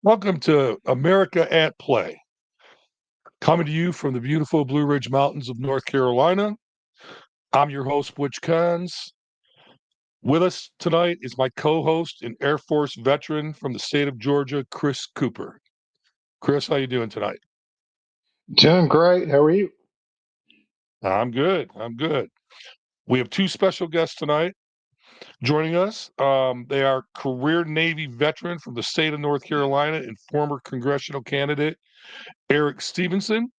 Welcome to America at Play, coming to you from the beautiful Blue Ridge Mountains of North Carolina. I'm your host, Butch Cons. With us tonight is my co-host and Air Force veteran from the state of Georgia, Chris Cooper. Chris, how you doing tonight? Doing great. How are you? I'm good. I'm good. We have two special guests tonight joining us. They are career Navy veteran from the state of North Carolina and former congressional candidate Eric Stevenson.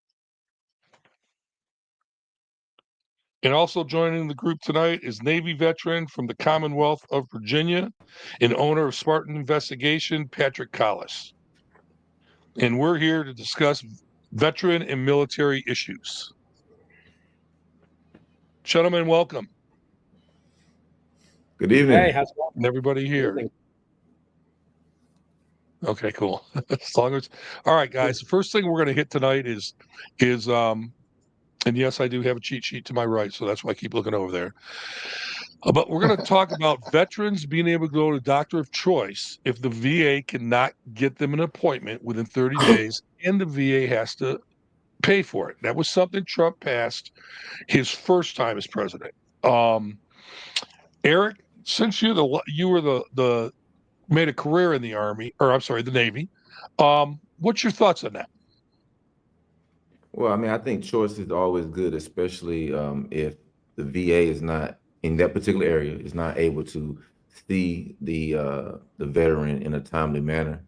And also joining the group tonight is Navy veteran from the Commonwealth of Virginia and owner of Spartan Investigation, Patrick Collis. And we're here to discuss veteran and military issues. Gentlemen, welcome. Good Hey, evening. how's it going? And everybody Good here. evening. Okay, cool. As long as all right, guys. The first thing we're going to hit tonight is and yes, I do have a cheat sheet to my right, so that's why I keep looking over there. But we're going to talk about veterans being able to go to doctor of choice if the VA cannot get them an appointment within 30 days and the VA has to pay for it. That was something Trump passed his first time as president. Um, Eric, since you were the made a career in the Army, or I'm sorry, the Navy, what's your thoughts on that? Well, I mean, I think choice is always good, especially if the VA is not in that particular area is not able to see the veteran in a timely manner.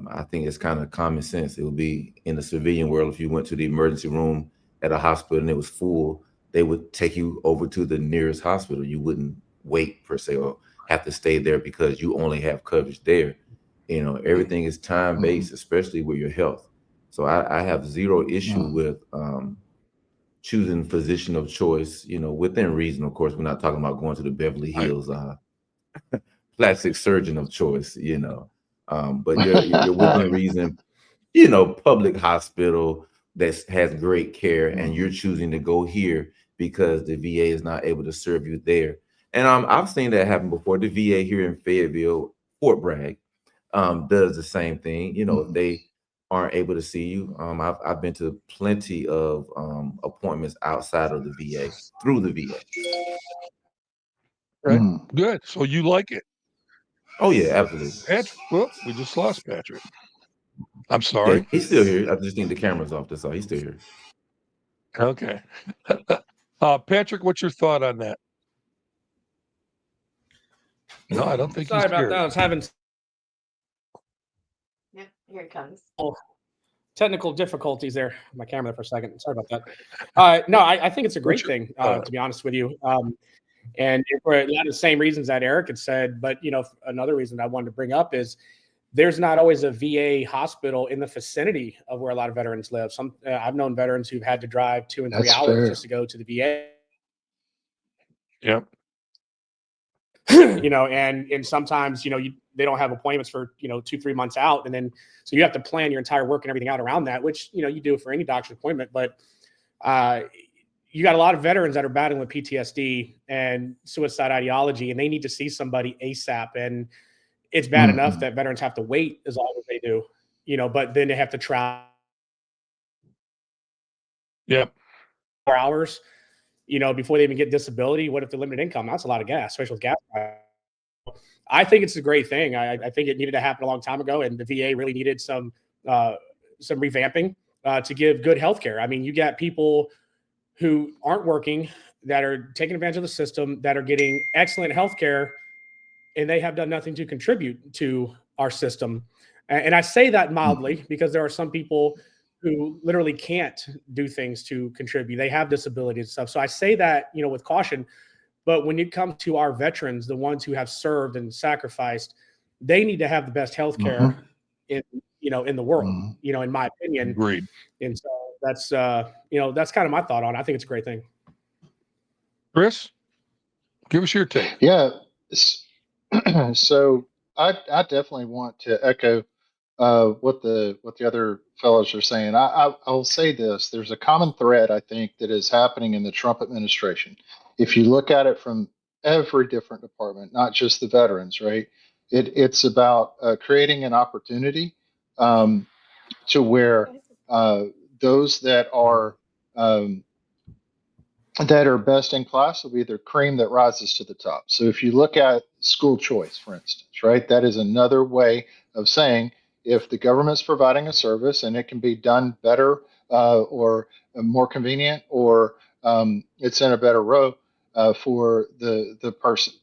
I think it's kind of common sense. It would be in the civilian world if you went to the emergency room at a hospital and it was full, they would take you over to the nearest hospital. You wouldn't wait per se or have to stay there because you only have coverage there. Everything is time Mhm. based, especially with your health. So I have zero issue Mm. with choosing physician of choice, within reason. Of course, we're not talking about going to the Beverly I, Hills plastic surgeon of choice, but you're within reason, public hospital that has great care, and you're Mhm. choosing to go here because the VA is not able to serve you there. And I've seen that happen before. The VA here in Fayetteville, Fort Bragg, does the same thing. If Mhm. they aren't able to see you, I've been to plenty of appointments outside of the VA through the VA. okay, Mhm. good. So you like it, Oh yeah, absolutely. Patrick? Well, we just lost Patrick. I'm Yeah, sorry. he's still here. I just think the camera's off. That's all. He's still here. Okay. Patrick, what's your thought on that? No, I don't think he's Sorry about here. that. I was having Yep, here it comes. technical difficulties there. My camera there for a second. Sorry about that. No, I think it's a What's great your, thing, to be honest with you. And for a lot of the same reasons that Eric had said, but another reason I wanted to bring up is there's not always a VA hospital in the vicinity of where a lot of veterans live. I've known veterans who've had to drive 2 and 3 That's hours just fair. to go to the VA. yep. And sometimes they don't have appointments for 2-3 months out, and then so you have to plan your entire work and everything out around that, which you do for any doctor's appointment. But uh, you got a lot of veterans that are battling with PTSD and suicide ideology, and they need to see somebody ASAP. And it's bad enough Mhm. that veterans have to wait as long as they do, but then they have to travel Yep. 4 hours, before they even get disability. What if they're limited income? That's a lot of gas, especially with gas prices. I think it's a great thing. I think it needed to happen a long time ago, and the VA really needed uh, some revamping to give good health care. I mean, you got people who aren't working that are taking advantage of the system that are getting excellent health care, and they have done nothing to contribute to our system. And I say that Mhm. mildly because there are some people who literally can't do things to contribute. They have disabilities and stuff. So I say that, with caution. But when it comes to our veterans, the ones who have served and sacrificed, they need to have the best health care Mhm. in in the world, Mhm. in my opinion. Agreed. And so that's kind of my thought on it. I think it's a great thing. Chris, give us your take. Yeah. s- So I definitely want to echo what the other fellows are saying. I'll say this: there's a common thread I think that is happening in the Trump administration. If you look at it from every different department, not just the veterans, right? It's about creating an opportunity to where those um, that are best in class will be the cream that rises to the top. So if you look at school choice, for instance, right, that is another way of saying if the government's providing a service and it can be done better or more convenient, or it's in a better row for the person,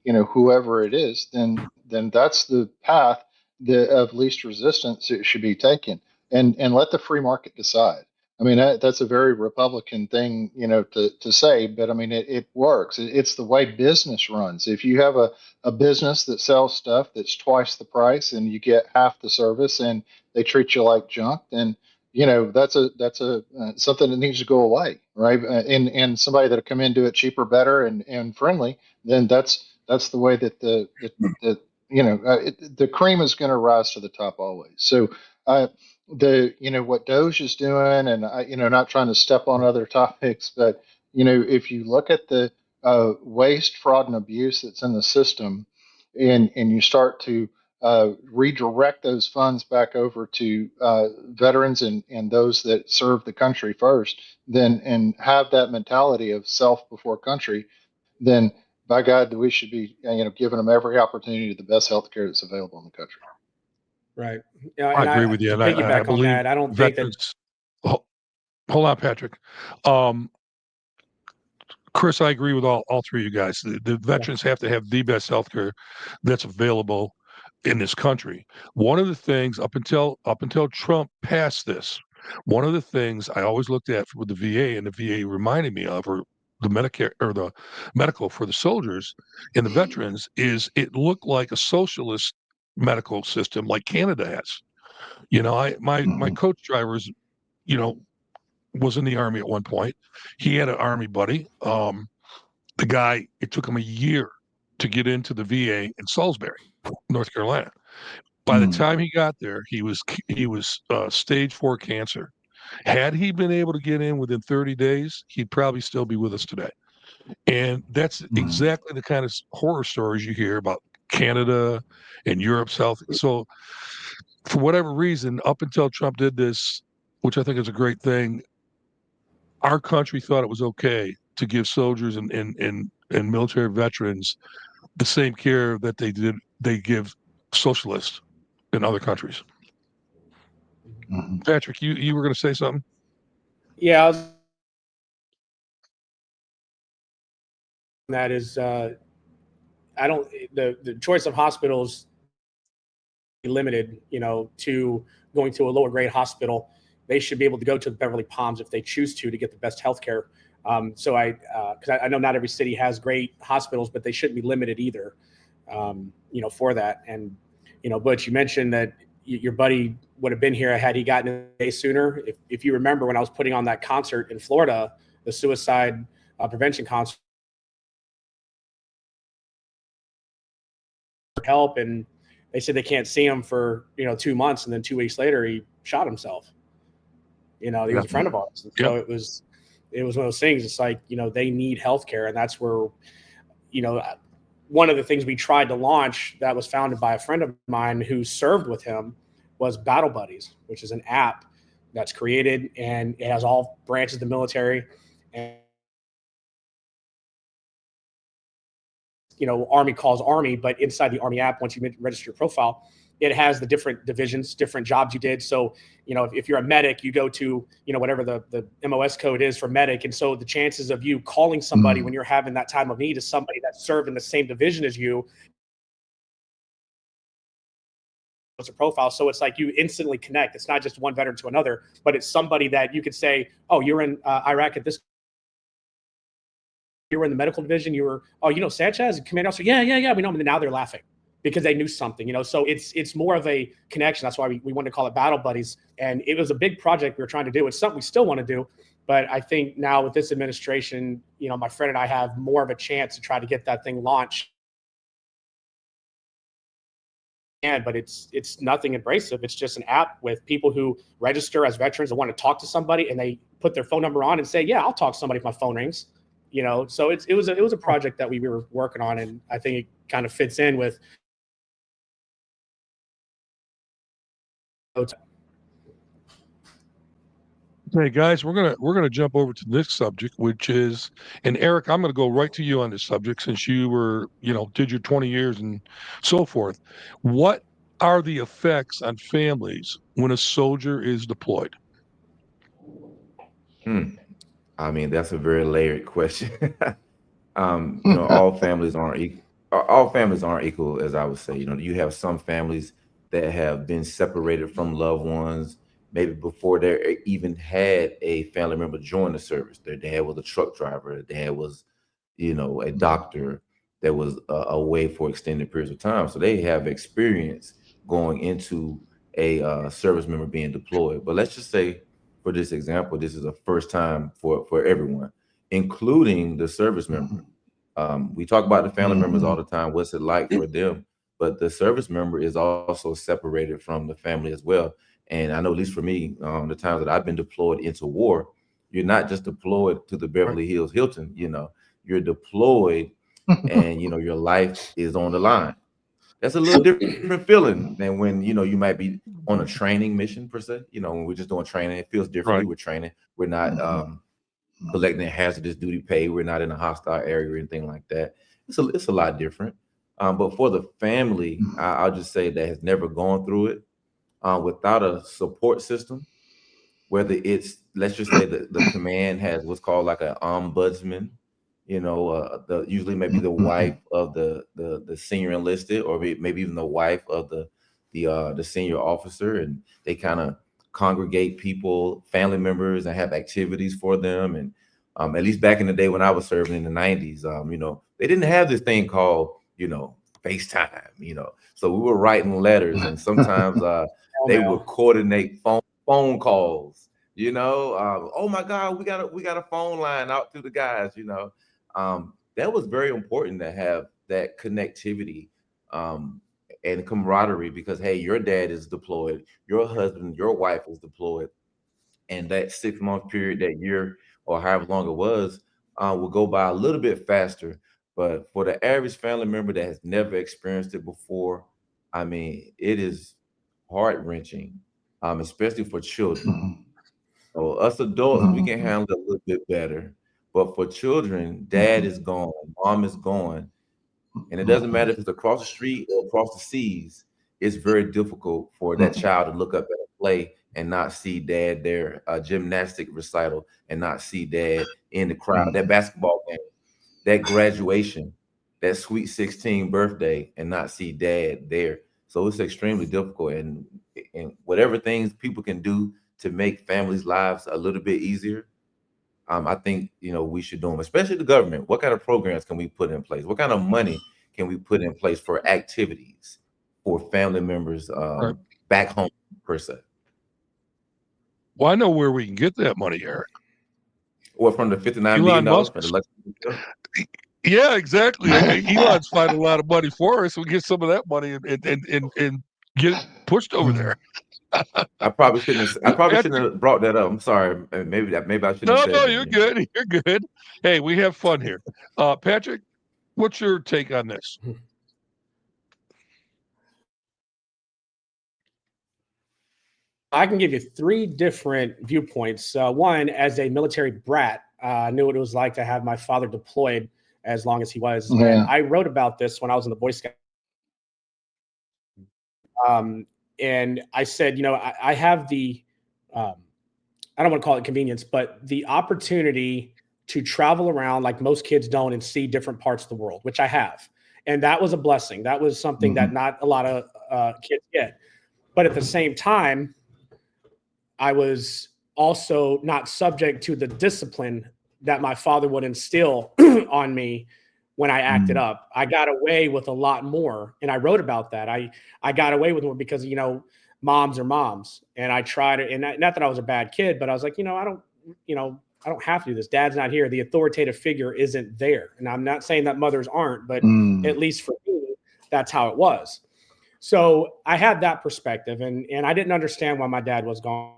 whoever it is, then that's the path of least resistance it should be taken, and let the free market decide. I mean, that's a very Republican thing, to say, but I mean, it works. It's the way business runs. If you have a business that sells stuff that's twice the price and you get half the service and they treat you like junk, then that's a something that needs to go away, right? And somebody that'll come in, do it cheaper, better, and friendly, then that's the way that the cream is going to rise to the top always. So. What Doge is doing, and not trying to step on other topics, but if you look at the waste, fraud, and abuse that's in the system, and you start to redirect those funds back over to veterans and those that serve the country first, then and have that mentality of self before country, then by God, we should be giving them every opportunity to the best health care that's available in the country. Right. I And agree with you. to And I piggyback on believe that, I don't think that. veterans, hold on, Patrick. Chris, I agree with all three of you guys. The veterans have to have the best healthcare that's available in this country. One of the things up until Trump passed this, one of the things I always looked at with the VA, and the VA reminded me of, or the Medicare or the medical for the soldiers and the veterans, is it looked like a socialist medical system like Canada has. My coach drivers, you know, was in the army at one point. He had an army buddy. The guy, it took him a year to get into the VA in Salisbury, North Carolina. By the time he got there, he was stage 4 cancer. Had he been able to get in within 30 days, he'd probably still be with us today. And that's exactly the kind of horror stories you hear about Canada and Europe's health. So, for whatever reason, up until Trump did this, which I think is a great thing, our country thought it was okay to give soldiers and military veterans the same care that they give socialists in other countries. Patrick, you were going to say something? Yeah, that is, I don't, the choice of hospitals limited, to going to a lower grade hospital. They should be able to go to the Beverly Palms if they choose to get the best health care. Because I know not every city has great hospitals, but they shouldn't be limited either, for that. And, Butch, you mentioned that your buddy would have been here had he gotten in a day sooner. If you remember when I was putting on that concert in Florida, the suicide prevention concert, help, and they said they can't see him for 2 months, and then 2 weeks later he shot himself. He was a friend of ours, and so it was one of those things. It's like they need healthcare, and that's where one of the things we tried to launch that was founded by a friend of mine who served with him was Battle Buddies, which is an app that's created, and it has all branches of the military. And Army calls Army, but inside the Army app, once you register your profile, it has the different divisions, different jobs you did. So, if you're a medic, you go to, whatever the MOS code is for medic. And so the chances of you calling somebody when you're having that time of need is somebody that served in the same division as you. It's a profile. So it's like you instantly connect. It's not just one veteran to another, but it's somebody that you could say, oh, you're in Iraq at this. You were in the medical division. You were, Sanchez, command officer. Yeah. We know him. And now they're laughing because they knew something, So it's more of a connection. That's why we wanted to call it Battle Buddies. And it was a big project we were trying to do. It's something we still want to do. But I think now with this administration, my friend and I have more of a chance to try to get that thing launched. But it's nothing abrasive. It's just an app with people who register as veterans and want to talk to somebody, and they put their phone number on and say, yeah, I'll talk to somebody if my phone rings. So it was a project that we were working on, and I think it kind of fits in with Hey guys, we're gonna jump over to this subject, which is, and Eric, I'm gonna go right to you on this subject since you were, did your 20 years and so forth. What are the effects on families when a soldier is deployed? Hmm. I mean, that's a very layered question. All families aren't equal. All families aren't equal, as I would say. You have some families that have been separated from loved ones, maybe before they even had a family member join the service. Their dad was a truck driver. Their dad was, a doctor that was away for extended periods of time. So they have experience going into a service member being deployed. But let's just say, for this example, this is a first time for everyone, including the service member. We talk about the family members all the time. What's it like for them? But the service member is also separated from the family as well. And I know, at least for me, the times that I've been deployed into war, you're not just deployed to the Beverly Hills Hilton. You're deployed, and your life is on the line. That's a little different feeling than when you might be on a training mission per se. When we're just doing training, it feels differently. Right. We're training. We're not collecting hazardous duty pay. We're not in a hostile area or anything like that. It's a lot different. But for the family, I'll just say that has never gone through it without a support system. Whether it's, let's just say the command has what's called like an ombudsman, usually maybe the wife of the senior enlisted, or maybe even the wife of the senior officer, and they kind of congregate people, family members, and have activities for them. And at least back in the day when I was serving in the 90s, they didn't have this thing called, FaceTime, so we were writing letters, and sometimes they would coordinate phone calls. Oh my God, we got a phone line out to the guys. That was very important to have that connectivity and camaraderie, because hey, your dad is deployed, your husband, your wife is deployed, and that 6 month period, that year, or however long it was, will go by a little bit faster. But for the average family member that has never experienced it before, I mean, it is heart wrenching, especially for children. So us adults, we can handle it a little bit better. But for children, dad is gone, mom is gone, and it doesn't matter if it's across the street or across the seas. It's very difficult for that child to look up at a play and not see dad there, a gymnastic recital, and not see dad in the crowd, that basketball game, that graduation, that sweet 16 birthday, and not see dad there. So it's extremely difficult. And whatever things people can do to make families' lives a little bit easier, I think we should do them, especially the government. What kind of programs can we put in place? What kind of money can we put in place for activities for family members Right. back home per se? Well, I know where we can get that money, Eric. Or from the $59 Elon billion Musk. for the election? Yeah, exactly. Elon's finding a lot of money for us. We get some of that money and get it pushed over there. I probably shouldn't have brought that up. I'm sorry. Maybe I shouldn't have No, said that. you're good. You're good. Hey, we have fun here. Patrick, what's your take on this? I can give you three different viewpoints. One, as a military brat, I knew what it was like to have my father deployed as long as he was. Yeah. And I wrote about this when I was in the Boy Scouts. And I said, I have the, I don't want to call it convenience, but the opportunity to travel around like most kids don't and see different parts of the world, which I have. And that was a blessing. That was something that not a lot of kids get. But at the same time, I was also not subject to the discipline that my father would instill on me when I acted up. I got away with a lot more. And I wrote about that. I got away with more because, moms are moms. And I tried it. And not that I was a bad kid, but I was like, I don't have to do this. Dad's not here. The authoritative figure isn't there. And I'm not saying that mothers aren't, but at least for me, that's how it was. So I had that perspective, and I didn't understand why my dad was gone.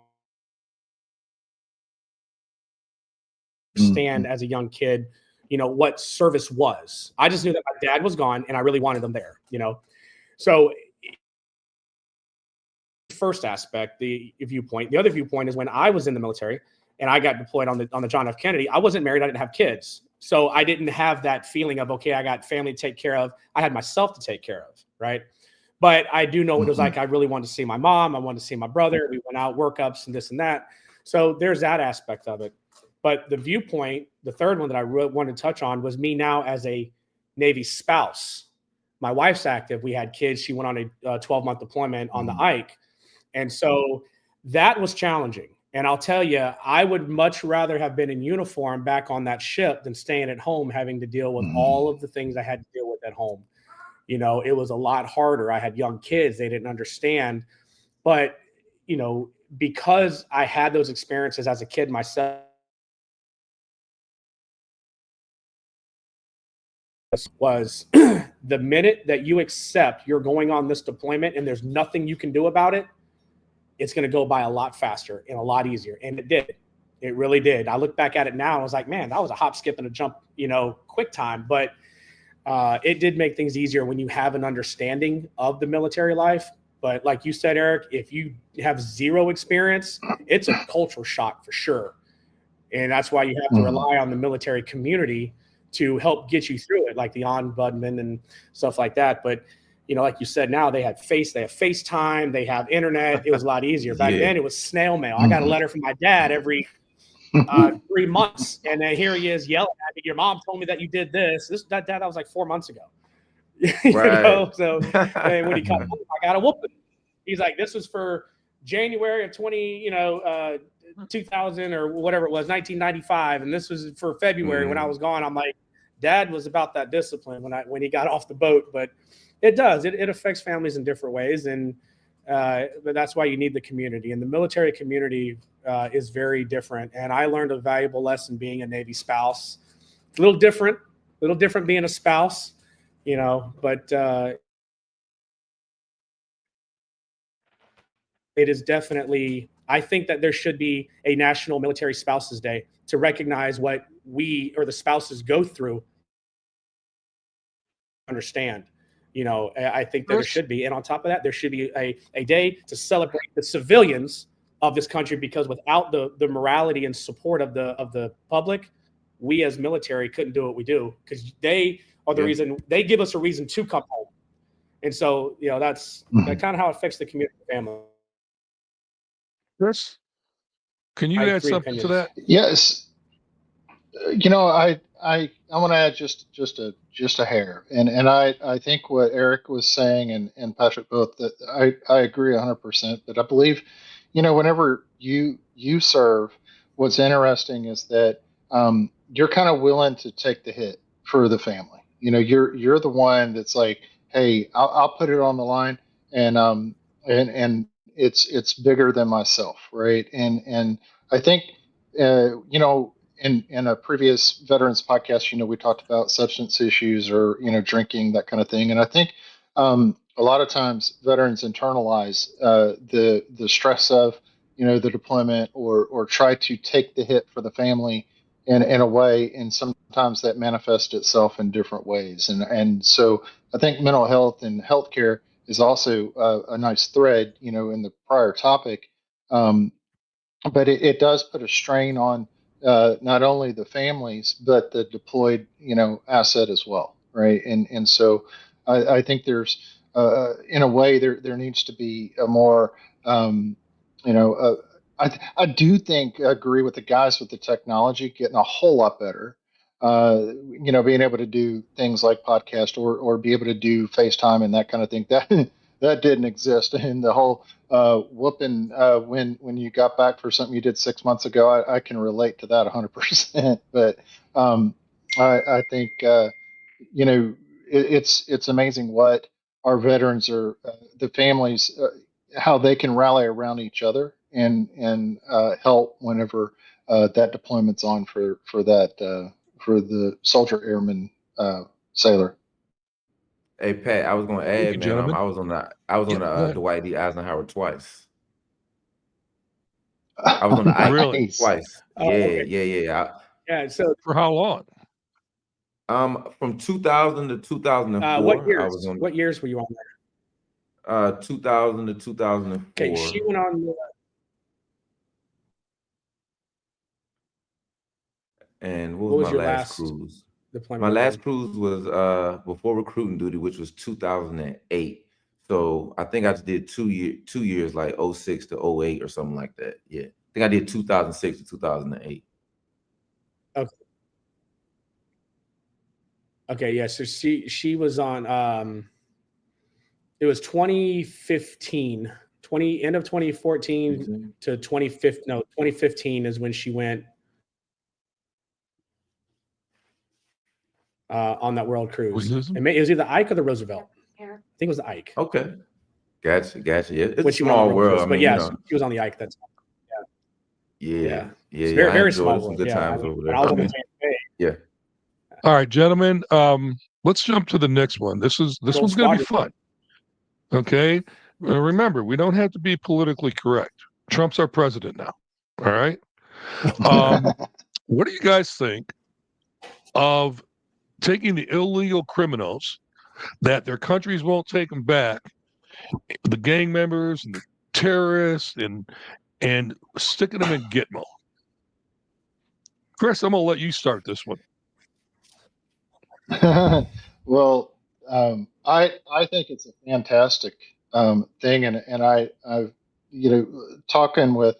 Understand as a young kid, what service was. I just knew that my dad was gone, and I really wanted him there. So first aspect, the viewpoint. The other viewpoint is when I was in the military and I got deployed on the John F. Kennedy. I wasn't married. I didn't have kids, so I didn't have that feeling of, okay, I got family to take care of. I had myself to take care of, right? But I do know what it was like. I really wanted to see my mom. I wanted to see my brother. We went out workups and this and that. So there's that aspect of it. But the viewpoint, the third one that I really wanted to touch on was me now as a Navy spouse. My wife's active. We had kids. She went on a 12-month deployment on the Ike. And so that was challenging. And I'll tell you, I would much rather have been in uniform back on that ship than staying at home having to deal with all of the things I had to deal with at home. You know, it was a lot harder. I had young kids. They didn't understand. But, you know, because I had those experiences as a kid myself, was the minute that you accept you're going on this deployment and there's nothing you can do about it, it's going to go by a lot faster and a lot easier. And it did. It really did. I look back at it now and I was like, man, that was a hop, skip, and a jump, you know, quick time. But it did make things easier when you have an understanding of the military life. But like you said, Eric, if you have zero experience, it's a cultural shock for sure. And that's why you have to rely on the military community to help get you through it, like the ombudsman and stuff like that. But, you know, like you said, now they have FaceTime, they have internet. It was a lot easier. Back then it was snail mail. I got a letter from my dad every 3 months. And then here he is yelling at me, your mom told me that you did this. That was like 4 months ago. You know? So and when he comes home, I got a whooping. He's like, this was for January of 2000 or whatever it was, 1995. And this was for February when I was gone. I'm like, Dad was about that discipline when he got off the boat. But it does. It affects families in different ways. And but that's why you need the community. And the military community is very different. And I learned a valuable lesson being a Navy spouse. A little different being a spouse, you know, but it is definitely, I think that there should be a National Military Spouses Day to recognize what we or the spouses go through. Understand, you know, I think that there should be. And on top of that, there should be a day to celebrate the civilians of this country, because without the morality and support of the public, we as military couldn't do what we do, because they are the reason. They give us a reason to come home. And so, you know, that's that kind of how it affects the community family. Chris, can you add something to that? Yes. You know, I want to add just a hair, and I think what Eric was saying and Patrick both, that I agree 100%. But I believe, you know, whenever you serve, what's interesting is that you're kind of willing to take the hit for the family. You know, you're the one that's like, hey, I'll put it on the line, and it's bigger than myself, right? And I think you know, in a previous veterans podcast, you know, we talked about substance issues or, you know, drinking, that kind of thing. And I think a lot of times veterans internalize the stress of, you know, the deployment, or try to take the hit for the family in a way, and sometimes that manifests itself in different ways. And so I think mental health and healthcare is also a nice thread, you know, in the prior topic. But it does put a strain on not only the families, but the deployed, you know, asset as well, right? And so I think there's in a way there needs to be a more you know I do think I agree with the guys with the technology getting a whole lot better. You know, being able to do things like podcast or be able to do FaceTime and that kind of thing, that didn't exist. And the whole whooping when you got back for something you did 6 months ago, I can relate to that 100%. But I think you know, it's amazing what our veterans are, the families, how they can rally around each other and help whenever that deployment's on for that for the soldier, airman, sailor. Hey Pat, I was gonna Thank you, add, man. gentlemen. I was on the Go ahead. Dwight D. Eisenhower twice. I was on the Ike Really? twice. Oh, okay. Yeah. Yeah. So For how long? From 2000 to 2004, what years? I was on. What years were you on 2000 to 2004. Okay, she went on. And What what was was my your last last cruise? deployment? My with last them? cruise was before recruiting duty, which was 2008. So I think I just did 2 years, like 06 to 08 or something like that. Yeah. I think I did 2006 to 2008. Okay, yeah. So she was on. It was 2015, end of 2014 to 2015. No, 2015 is when she went on that world cruise. Was this- It was either the Ike or the Roosevelt. I think it was the Ike Okay. Gotcha. Yeah. It's when a she went on the small world world. cruise. I But mean, yes, she was on the Ike. That's yeah. It's I very enjoyed small it. Some world. good Yeah, times over when there. I was on the Tampa Bay, Yeah. All right, gentlemen. Let's jump to the next one. This Gold one's going to be Squadron. fun. Okay. Remember, we don't have to be politically correct. Trump's our president now. All right. What do you guys think of taking the illegal criminals that their countries won't take them back, the gang members and the terrorists, and sticking them in Gitmo? Chris, I'm going to let you start this one. Well, I think it's a fantastic thing, and I've talking with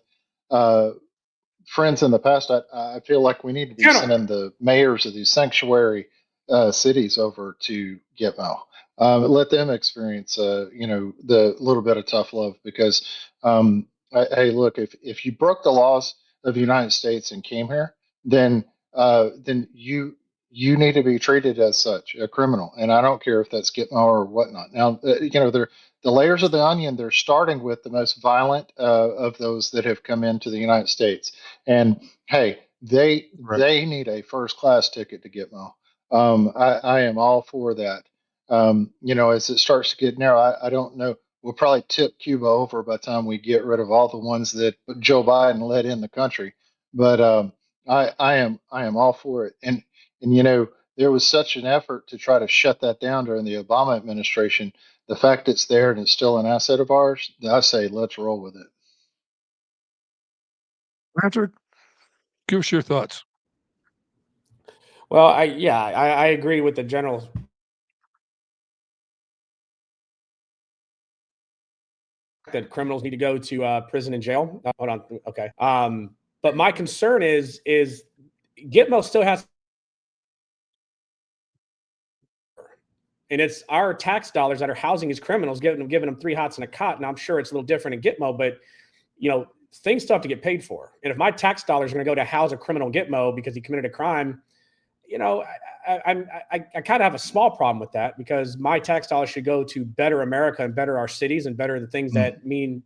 friends in the past, I feel like we need to be sending the mayors of these sanctuary cities over to Gitmo. Let them experience, the little bit of tough love because, hey, look, if you broke the laws of the United States and came here, then you need to be treated as such, a criminal. And I don't care if that's Gitmo or whatnot. Now, they're the layers of the onion. They're starting with the most violent of those that have come into the United States. And hey, they need a first class ticket to Gitmo. I am all for that. As it starts to get narrow, I don't know. We'll probably tip Cuba over by the time we get rid of all the ones that Joe Biden let in the country. But I am all for it. And there was such an effort to try to shut that down during the Obama administration. The fact it's there and it's still an asset of ours, I say let's roll with it. Patrick, give us your thoughts. Well, I agree with the general. That criminals need to go to prison and jail. Hold on. Okay. But my concern is Gitmo still has, and it's our tax dollars that are housing these criminals, giving them 3 hots and a cot. And I'm sure it's a little different in Gitmo, but things still have to get paid for. And if my tax dollars are going to go to house a criminal in Gitmo because he committed a crime, I kind of have a small problem with that because my tax dollars should go to better America and better our cities and better the things that mean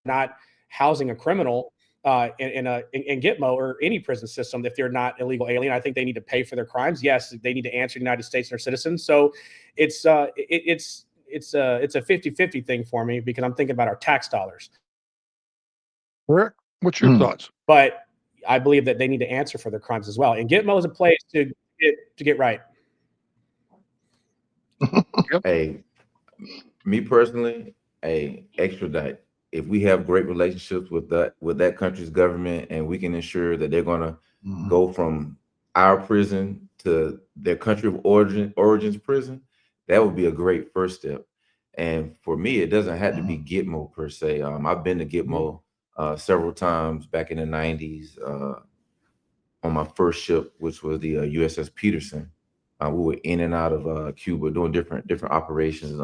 not housing a criminal in Gitmo or any prison system if they're not illegal alien. I think they need to pay for their crimes. Yes, they need to answer the United States and their citizens. So it's a 50-50 thing for me because I'm thinking about our tax dollars. Rick, what's your thoughts? But I believe that they need to answer for their crimes as well. And Gitmo is a place to get right. Hey, me personally, extradite. If we have great relationships with that country's government and we can ensure that they're going to go from our prison to their country of origins prison, that would be a great first step. And for me, it doesn't have to be Gitmo per se. I've been to Gitmo several times back in the 90s on my first ship, which was the USS Peterson. We were in and out of Cuba doing different operations.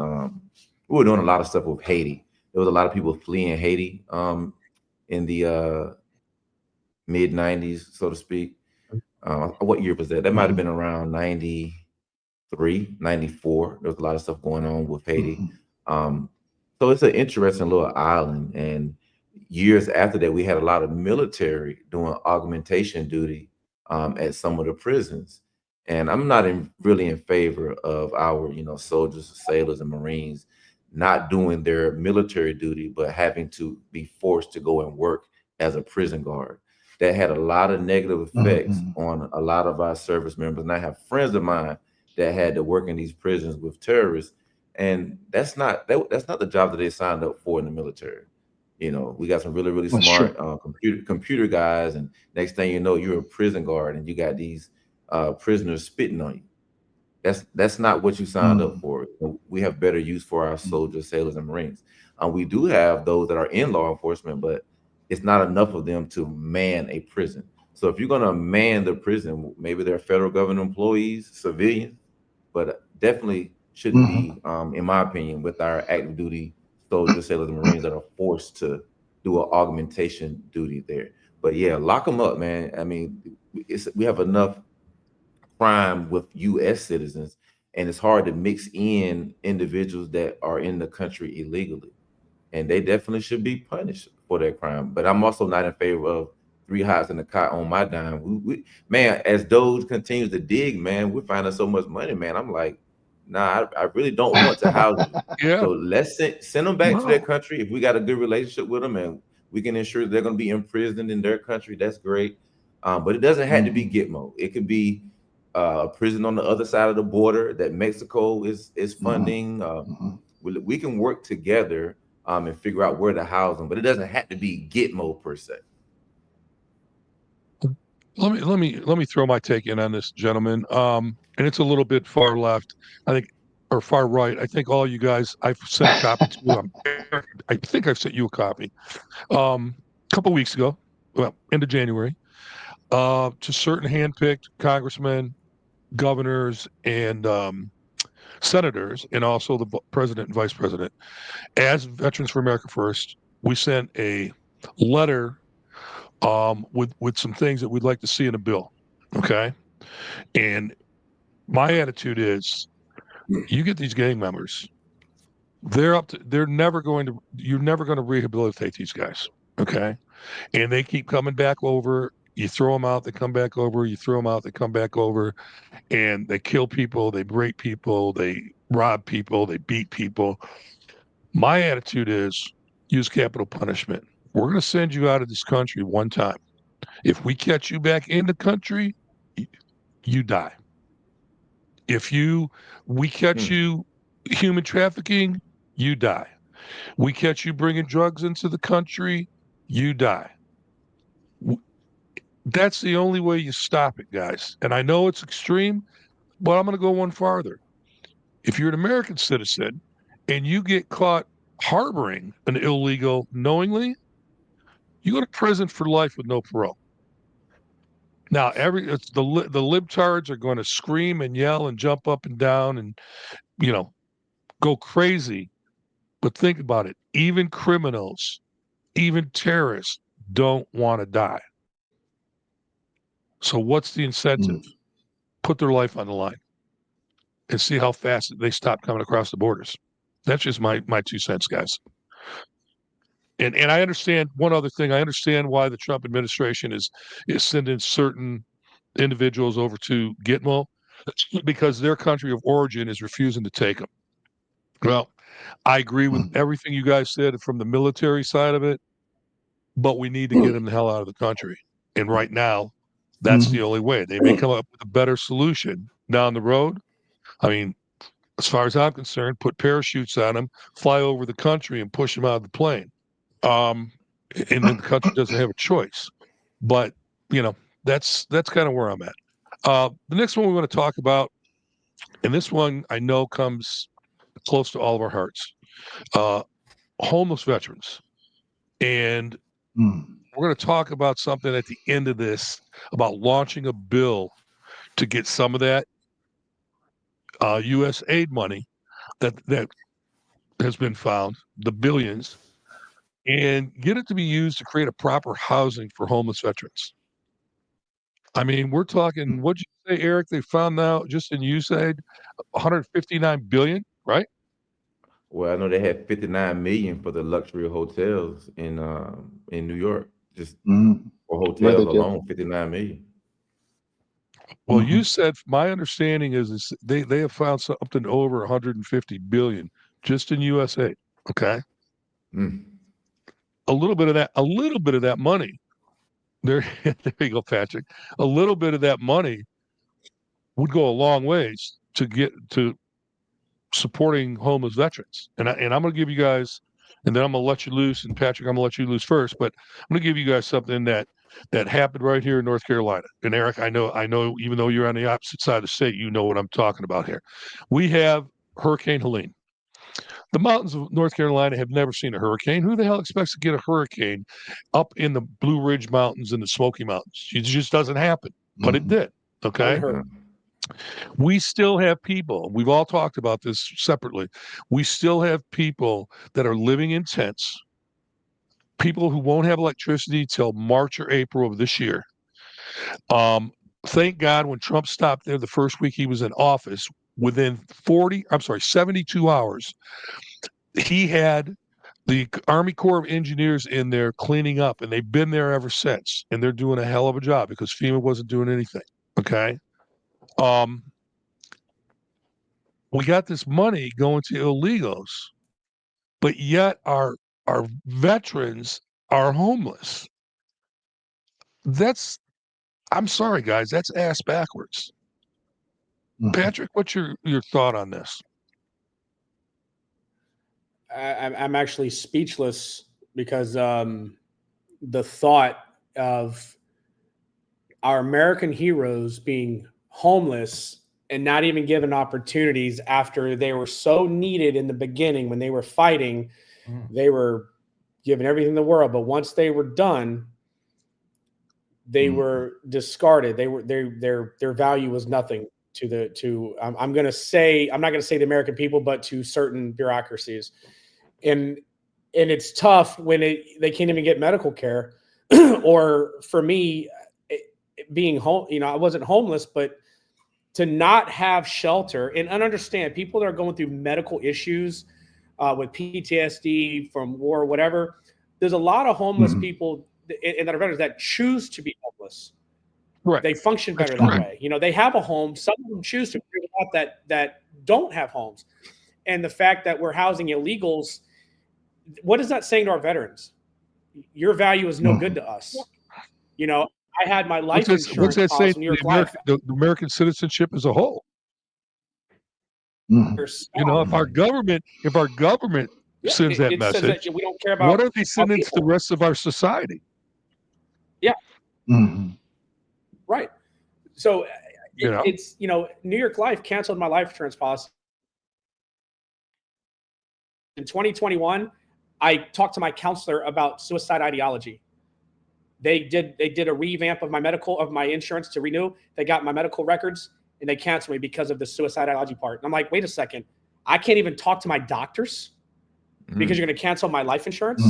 We were doing a lot of stuff with Haiti. There was a lot of people fleeing Haiti in the mid 90s, so to speak. What year was that? That might have been around 93, 94. There was a lot of stuff going on with Haiti. So it's an interesting little island. And years after that, we had a lot of military doing augmentation duty at some of the prisons. And I'm not really in favor of our, soldiers, sailors, and Marines not doing their military duty, but having to be forced to go and work as a prison guard. That had a lot of negative effects on a lot of our service members. And I have friends of mine that had to work in these prisons with terrorists, and that's not the job that they signed up for in the military. You know, we got some really, really That's true. smart computer guys, and next thing you know, you're a prison guard, and you got these prisoners spitting on you. That's not what you signed up Mm. for. We have better use for our soldiers, sailors, and Marines. We do have those that are in law enforcement, but it's not enough of them to man a prison. So if you're going to man the prison, maybe they're federal government employees, civilians, but definitely shouldn't Mhm. be, in my opinion, with our active duty soldiers, sailors, and Marines that are forced to do an augmentation duty there. But yeah, lock them up, man. I mean, we have enough crime with U.S. citizens, and it's hard to mix in individuals that are in the country illegally, and they definitely should be punished for their crime. But I'm also not in favor of three hots in the cot on my dime. Man, as Doge continues to dig, man, we're finding so much money, man. I'm like, nah, I really don't want to house you. Yeah. So let's send them back to their No. country. If we got a good relationship with them and we can ensure they're going to be imprisoned in their country, that's great. But it doesn't have to be Gitmo. It could be a prison on the other side of the border that Mexico is funding. Mhm. We can work together and figure out where to house them, but it doesn't have to be Gitmo per se. Let me throw my take in on this, gentlemen. And it's a little bit far left, I think, or far right. I think all you guys, I've sent a copy to. I think I've sent you a copy. A couple weeks ago, well, end of January, to certain handpicked congressmen, governors, and senators, and also the president and vice president. As Veterans for America First, we sent a letter with some things that we'd like to see in a bill. Okay, and my attitude is, you get these gang members, they're never going to, you're never going to rehabilitate these guys. Okay, and they keep coming back over. You throw them out, they come back over. You throw them out, they come back over, and they kill people, they rape people, they rob people, they beat people. My attitude is, use capital punishment. We're going to send you out of this country one time. If we catch you back in the country, you die. If we catch you human trafficking, you die. We catch you bringing drugs into the country, you die. That's the only way you stop it, guys. And I know it's extreme, but I'm going to go one farther. If you're an American citizen and you get caught harboring an illegal knowingly, you go to prison for life with no parole. Now, the libtards are going to scream and yell and jump up and down and, you know, go crazy. But think about it. Even criminals, even terrorists don't want to die. So what's the incentive? Put their life on the line and see how fast they stop coming across the borders. That's just my 2 cents, guys. And I understand one other thing. I understand why the Trump administration is sending certain individuals over to Gitmo, because their country of origin is refusing to take them. Well, I agree with everything you guys said from the military side of it, but we need to get them the hell out of the country. And right now, that's the only way. They may come up with a better solution down the road. I mean, as far as I'm concerned, put parachutes on them, fly over the country, and push them out of the plane. And then the country doesn't have a choice. But that's kind of where I'm at. The next one we want to talk about, and this one I know comes close to all of our hearts, homeless veterans. And we're going to talk about something at the end of this about launching a bill to get some of that U.S. aid money that has been found, the billions, and get it to be used to create a proper housing for homeless veterans. I mean, we're talking, what'd you say, Eric? They found now just in USAID 159 billion, right? Well, I know they had 59 million for the luxury hotels in New York, just for Yeah, they hotels did. alone, 59 million. Well, you said, my understanding is they have found something over 150 billion just in USA. Okay. A little bit of that money there. There you go, Patrick. A little bit of that money would go a long ways to get to supporting homeless veterans. And I'm going to give you guys, and then I'm going to let you loose. And Patrick, I'm going to let you loose first. But I'm going to give you guys something that happened right here in North Carolina. And Eric, I know, even though you're on the opposite side of the state, you know what I'm talking about here. We have Hurricane Helene. The mountains of North Carolina have never seen a hurricane. Who the hell expects to get a hurricane up in the Blue Ridge Mountains and the Smoky Mountains? It just doesn't happen. But it did. Okay. Unheard. We still have people, we've all talked about this separately. We still have people that are living in tents, people who won't have electricity till March or April of this year. Thank God when Trump stopped there the first week he was in office, within 72 hours, he had the Army Corps of Engineers in there cleaning up, and they've been there ever since. And they're doing a hell of a job because FEMA wasn't doing anything. Okay. We got this money going to illegals, but yet our veterans are homeless. I'm sorry, guys, that's ass backwards. Patrick, what's your thought on this? I'm actually speechless because the thought of our American heroes being homeless and not even given opportunities after they were so needed in the beginning when they were fighting, they were given everything in the world. But once they were done, they were discarded. Their value was nothing I'm not going to say the American people, but to certain bureaucracies. And it's tough when they can't even get medical care. Or for me, being home, I wasn't homeless, but to not have shelter and understand people that are going through medical issues with PTSD from war, whatever. There's a lot of homeless people and that are veterans that choose to be homeless. Right. They function better that way. They have a home. Some of them choose to. That don't have homes. And the fact that we're housing illegals, what is that saying to our veterans? Your value is no good to us. I had my life insurance. What's that say New York to Life. the American citizenship as a whole? If our government sends that message, says that we don't care about what are they sending to the rest of our society? Yeah. Right. So it's New York Life canceled my life insurance policy. In 2021, I talked to my counselor about suicide ideology. They did a revamp of my insurance to renew. They got my medical records and they canceled me because of the suicide ideology part. And I'm like, wait a second, I can't even talk to my doctors because you're going to cancel my life insurance.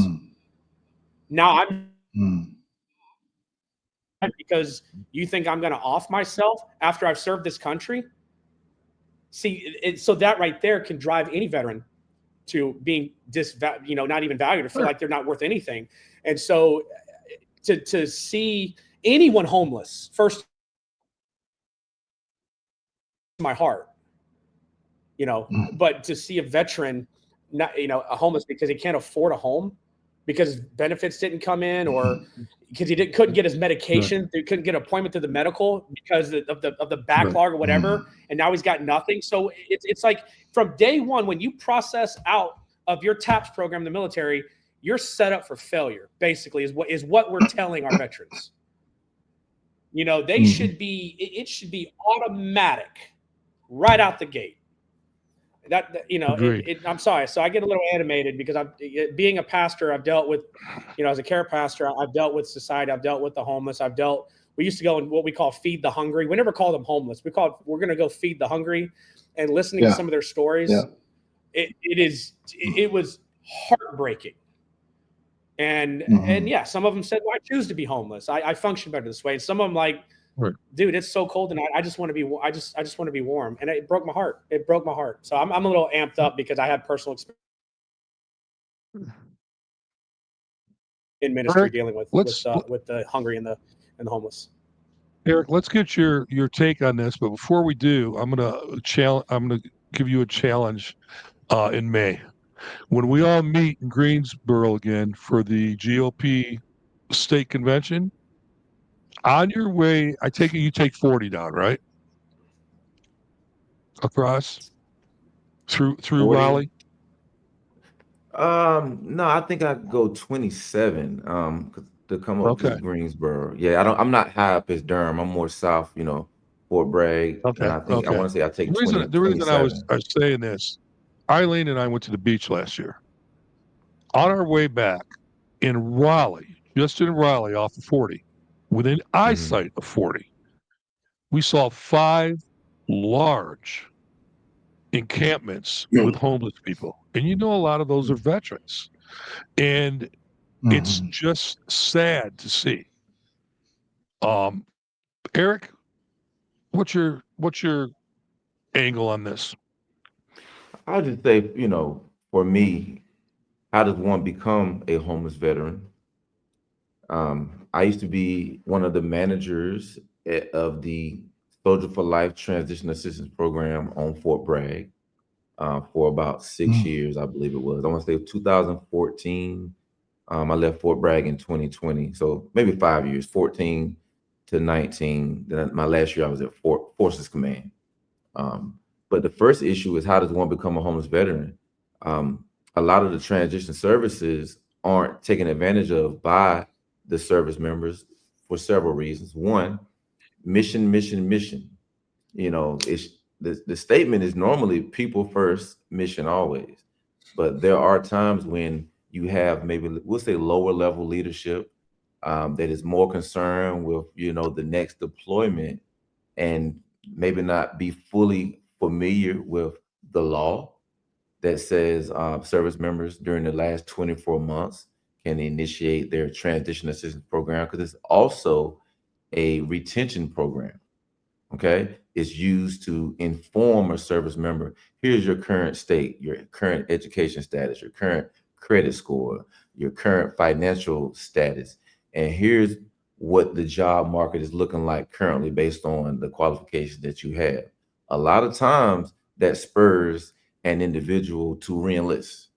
Now because you think I'm going to off myself after I've served this country. See, so that right there can drive any veteran to being not even valued or feel like they're not worth anything. And so to see anyone homeless, first, my heart, but to see a veteran, not, a homeless because he can't afford a home because his benefits didn't come in or because he couldn't get his medication, he couldn't get an appointment to the medical because of the backlog or whatever. And now he's got nothing. So it's like from day one, when you process out of your TAPS program in the military, you're set up for failure, basically, is what we're telling our veterans. They should be, it should be automatic right out the gate. I'm sorry. So I get a little animated because being a pastor, I've dealt with, as a care pastor, I've dealt with society. I've dealt with the homeless. We used to go in what we call feed the hungry. We never called them homeless. We're going to go feed the hungry and listening to some of their stories. Yeah. It was heartbreaking. And yeah, some of them said, well, I choose to be homeless. I function better this way. And some of them like, dude, it's so cold tonight. I just want to be warm. And it broke my heart. So I'm a little amped up because I had personal experience in ministry dealing with the hungry and the homeless. Eric, let's get your take on this. But before we do, I'm going to give you a challenge in May. When we all meet in Greensboro again for the GOP state convention, on your way, I take it you take 40 down, right? across through 40. Raleigh? No, I think I'd go 27. 'Cause to come up Okay. through Greensboro. Yeah, I'm not high up as Durham. I'm more south, Fort Bragg, and Okay. I think I Okay. want to say I take The reason I was 27. saying this, Eileen and I went to the beach last year. On our way back in Raleigh, just in Raleigh off of 40, within Mhm. eyesight of 40, we saw 5 large encampments with homeless people. And a lot of those are veterans. And it's Mhm. just sad to see. Um, Eric, what's your angle on this? I'll just say, for me, how does one become a homeless veteran? I used to be one of the managers of the Soldier for Life Transition Assistance Program on Fort Bragg for about 6 years, I believe it was. I want to say 2014. I left Fort Bragg in 2020, so maybe 5 years, 14 to 19. Then my last year I was at Fort Forces Command. Um, but the first issue is, how does one become a homeless veteran? Um, a lot of the transition services aren't taken advantage of by the service members for several reasons. One, mission, mission, mission. It's the statement is normally people first, mission always. But there are times when you have, maybe we'll say, lower level leadership that is more concerned with the next deployment, and maybe not be fully familiar with the law that says service members during the last 24 months can initiate their transition assistance program, because it's also a retention program. Okay, it's used to inform a service member: here's your current state, your current education status, your current credit score, your current financial status, and here's what the job market is looking like currently based on the qualifications that you have. A lot of times that spurs an individual to reenlist,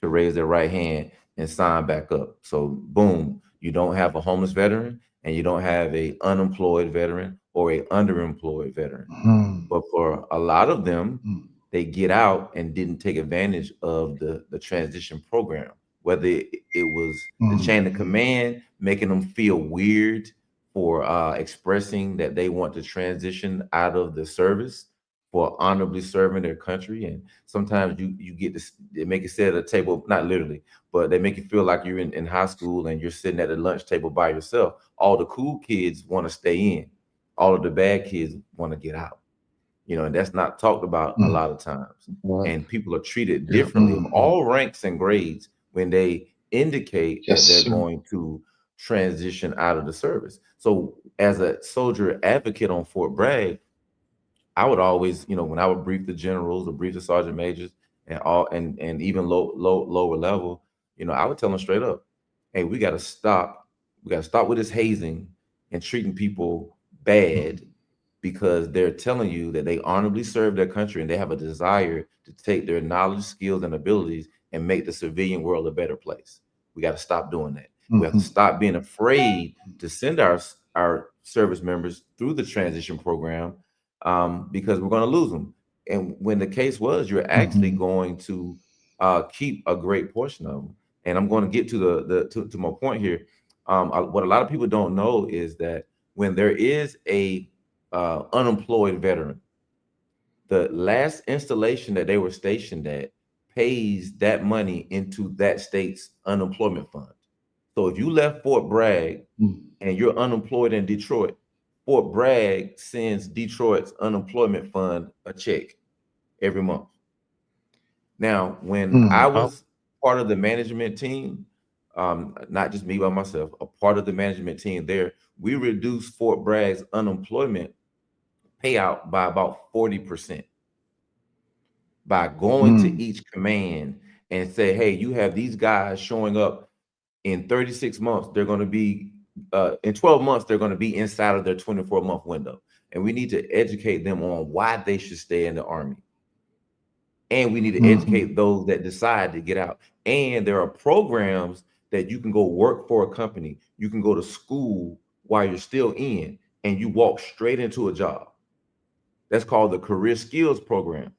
to raise their right hand and sign back up. So boom, you don't have a homeless veteran, and you don't have a unemployed veteran or a underemployed veteran. Mhm. But for a lot of them, Mhm. they get out and didn't take advantage of the transition program, whether it was the chain of Mhm. command making them feel weird for expressing that they want to transition out of the service for honorably serving their country. And sometimes you get this, they make it sit at a table, not literally, but they make you feel like you're in high school and you're sitting at a lunch table by yourself. All the cool kids want to stay in, all of the bad kids want to get out. And that's not talked about a Mhm. lot of times. Right. And people are treated Yeah. differently of Mhm. all ranks and grades when they indicate Yes, that they're sir. going to transition out of the service. So as a soldier advocate on Fort Bragg, I would always, when I would brief the generals or brief the sergeant majors and even lower level, I would tell them straight up, hey, we got to stop. We got to stop with this hazing and treating people bad, Mhm. because they're telling you that they honorably serve their country and they have a desire to take their knowledge, skills, and abilities and make the civilian world a better place. We got to stop doing that. We have to Mhm. stop being afraid to send our service members through the transition program, because we're going to lose them. And when the case was, you're actually Mhm. going to keep a great portion of them. And I'm going to get to to my point here. What a lot of people don't know is that when there is a unemployed veteran, the last installation that they were stationed at pays that money into that state's unemployment fund. So if you left Fort Bragg Mhm. and you're unemployed in Detroit, Fort Bragg sends Detroit's unemployment fund a check every month. Now, when I Mhm. Wow. was part of the management team, not just me by myself, a part of the management team there, we reduced Fort Bragg's unemployment payout by about 40% by going to Mhm. each command and say, hey, you have these guys showing up in 36 months, they're going to be in 12 months, they're going to be inside of their 24-month window. And we need to educate them on why they should stay in the Army. And we need to educate Mhm. those that decide to get out. And there are programs that you can go work for a company. You can go to school while you're still in, and you walk straight into a job. That's called the Career Skills Program.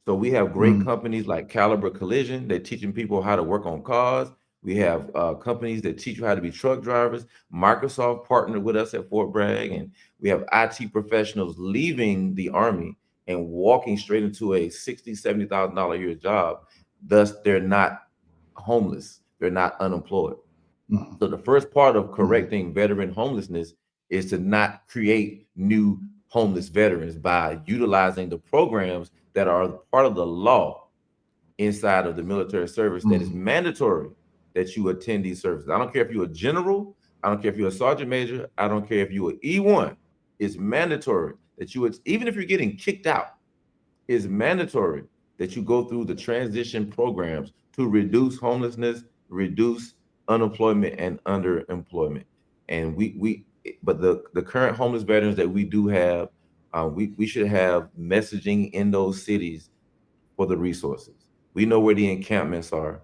So we have great companies like Caliber Collision. They're teaching people how to work on cars. We have companies that teach you how to be truck drivers. Microsoft partnered with us at Fort Bragg, and we have IT professionals leaving the Army and walking straight into a $60,000, $70,000 a year job. Thus, they're not homeless. They're not unemployed. So the first part of correcting veteran homelessness is to not create new homeless veterans by utilizing the programs that are part of the law inside of the military service that is mandatory that you attend these services. I don't care if you're a general, I don't care if you're a sergeant major, I don't care if you're an E1. It's mandatory that you, even if you're getting kicked out, it's mandatory that you go through the transition programs to reduce homelessness, reduce unemployment and underemployment. And but the current homeless veterans that we do have, we should have messaging in those cities for the resources. We know where the encampments are.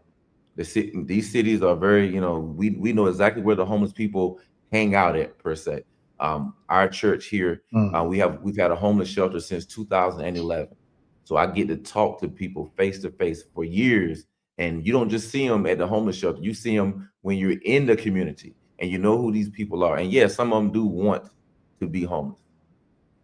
These cities are very, we know exactly where the homeless people hang out at per se. Our church here, we've had a homeless shelter since 2011. So I get to talk to people face to face for years, and you don't just see them at the homeless shelter. You see them when you're in the community, and you know who these people are. And yes, some of them do want to be homeless.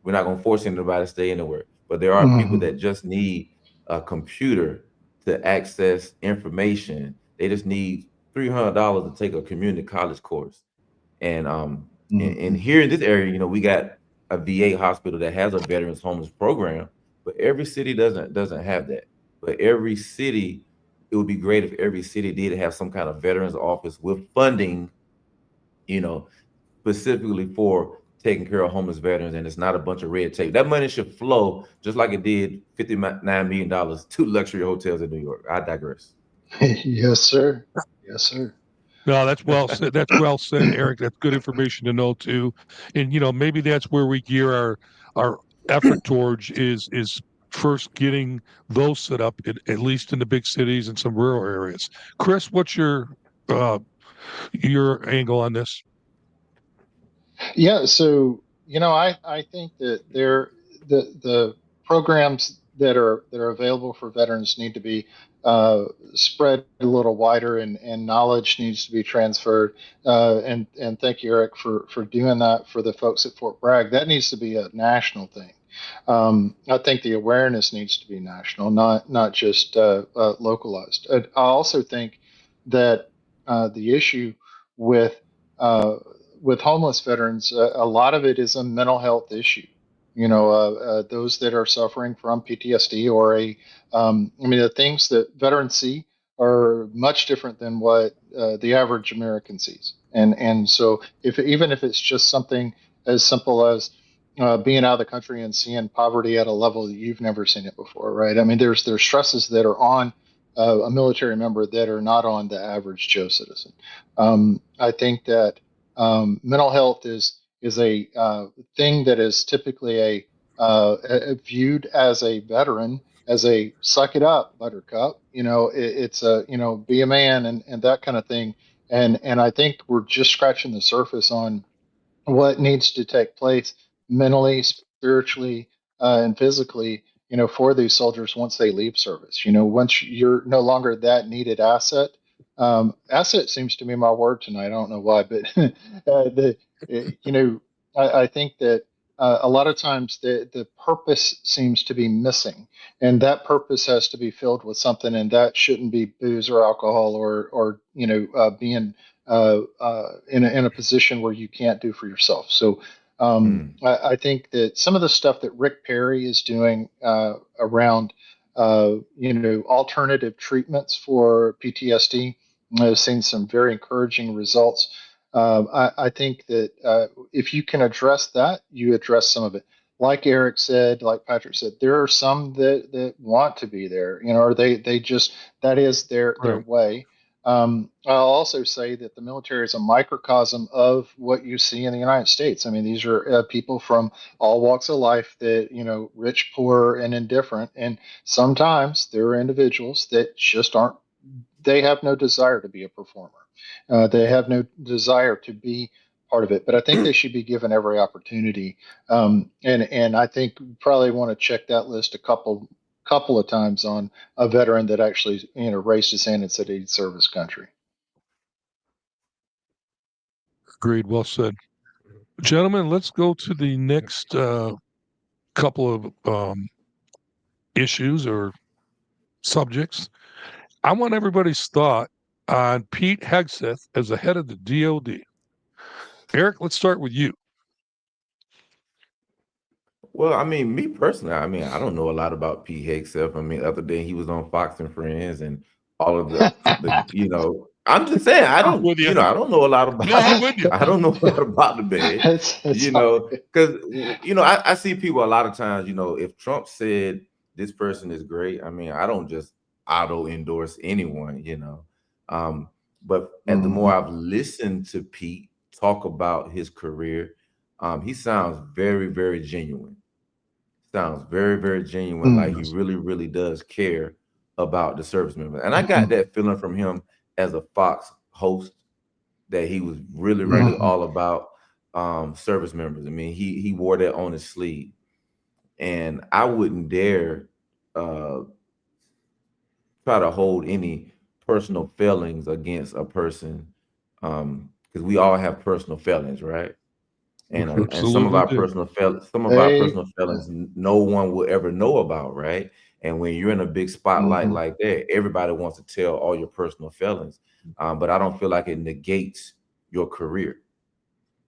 We're not going to force anybody to stay anywhere, but there are people that just need a computer to access information. They just need $300 to take a community college course. And and here in this area, we got a VA hospital that has a veterans homeless program, but every city doesn't have that. But every city, it would be great if every city did have some kind of veterans office with funding, specifically for taking care of homeless veterans, and it's not a bunch of red tape. That money should flow just like it did $59 million to luxury hotels in New York. I digress. Yes, sir. Yes, sir. No, that's well said. That's well said, Eric. That's good information to know too. And maybe that's where we gear our effort towards is first getting those set up at least in the big cities and some rural areas. Chris, what's your angle on this? Yeah, so I think that the programs that are available for veterans need to be spread a little wider, and knowledge needs to be transferred. And thank you, Eric, for doing that for the folks at Fort Bragg. That needs to be a national thing. I think the awareness needs to be national, not just localized. I also think that the issue with homeless veterans, a lot of it is a mental health issue. Those that are suffering from PTSD or the things that veterans see are much different than what the average American sees. And so even if it's just something as simple as being out of the country and seeing poverty at a level that you've never seen it before, right? I mean, there's stresses that are on a military member that are not on the average Joe citizen. I think that mental health is a thing that is typically viewed as a veteran as a suck it up, buttercup. It's a be a man and that kind of thing. And I think we're just scratching the surface on what needs to take place mentally, spiritually, and physically. For these soldiers once they leave service. Once you're no longer that needed asset. Asset seems to be my word tonight. I don't know why, but I think that a lot of times the purpose seems to be missing, and that purpose has to be filled with something, and that shouldn't be booze or alcohol or being in a position where you can't do for yourself. So I think that some of the stuff that Rick Perry is doing around alternative treatments for PTSD. I've seen some very encouraging results. I think that if you can address that, you address some of it. Like Eric said, like Patrick said, there are some that want to be there, or they just, that is their way. I'll also say that the military is a microcosm of what you see in the United States. I mean, these are people from all walks of life that, rich, poor, and indifferent. And sometimes there are individuals that just they have no desire to be a performer. They have no desire to be part of it, but I think they should be given every opportunity. And I think we probably want to check that list a couple of times on a veteran that actually raised his hand and said he'd serve his country. Agreed. Well said. Gentlemen, let's go to the next couple of issues or subjects. I want everybody's thought on Pete Hegseth as the head of the DOD. Eric, let's start with you. Well, I mean, me personally, I mean, I don't know a lot about Pete Hegseth. I mean, other than he was on Fox and Friends and all of the I'm just saying, I I'm don't, with you. I don't know a lot about. No, I'm with you. I don't know a lot about the man. It's Because I see people a lot of times. If Trump said this person is great, I mean, I don't just auto endorse anyone. But the more I've listened to Pete talk about his career, he sounds very, very genuine. Sounds very, very genuine. Like he really, really does care about the service members. And I got that feeling from him as a Fox host, that he was really, really all about service members. I mean, he wore that on his sleeve. And I wouldn't dare try to hold any personal feelings against a person, because we all have personal feelings, right? And some of our personal feelings, no one will ever know about, right? And when you're in a big spotlight like that, everybody wants to tell all your personal feelings, but I don't feel like it negates your career.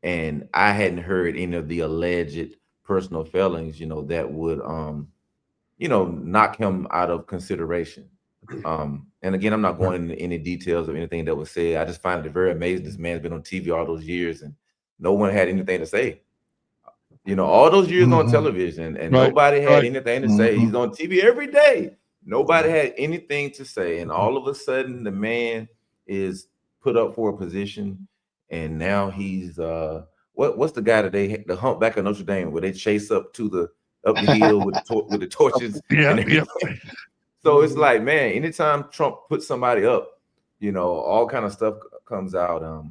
And I hadn't heard any of the alleged personal feelings, that would, knock him out of consideration. And again, I'm not going into any details of anything that was said. I just find it very amazing. This man's been on TV all those years and no one had anything to say. All those years on television, and nobody had anything to say. He's on TV every day. Nobody had anything to say. And all of a sudden, the man is put up for a position. And now he's what's the guy that the Humpback of Notre Dame, where they chase up the hill with the torches. Yeah. So it's like, man, anytime Trump puts somebody up, all kind of stuff comes out.